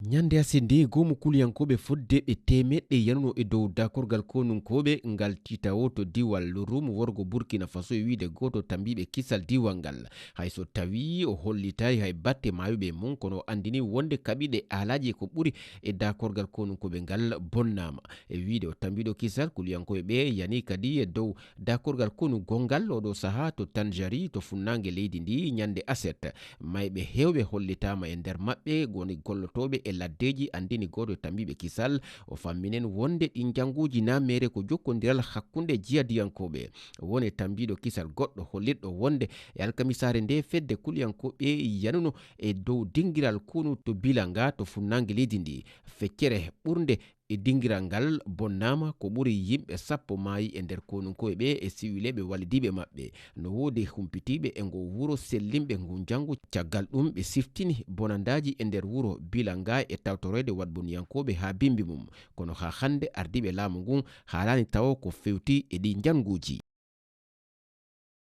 Nyande asinde gomu kuliyankoɓe fodde ɓe temeɗɗe yanuno e dow dakorgal konunkoɓe ngal titawo to diwal rum worgo burkina faso e wiide goto tambiɓe kisal diwal ngal hayso tawi o hollitayi hay batte mayuɓe mum kono andini wonde kaɓiɗe alaji ko ɓuri e dakorgal konunkoɓe ngal bonnama e wiide o tambiɗo kisal kuliyankoɓe ɓe yani kadi e dow dakorgal konu gongal oɗo saaha to tanjari to funnangue leydi ndi nyande aset mayɓe hewɓe hollitama e nder mabɓe goni gollotoɓe e laddeji andini goto tambiɓe kisal o famminen wonde ɗi janguji na mere ko jokkodiral hakkunde jiyadiyankoɓe woni tambiɗo kisal goɗɗo hollitɗo wonde e alkamisare nde fedde kuliyankoɓe yanuno e dow dinguiral konu to bilanga to funnangue leydi ndi feccere ɓurde e dinguiral ngal bonnama ko ɓuri yimɓe 10 maayi e nder konunkoɓe ɓe e siwileɓe wallidiɓe mabɓe no wodi humpitiɓe e ngo wuro sellimɓe ngu jangu caggal ɗum ɓe siftini bonandaji e nder wuro bilanga e tawtorede wadboniyankoɓe ha bimbi mum kono ha hande ardiɓe laamu ngun haalani tawa ko fewti e ɗi janguji.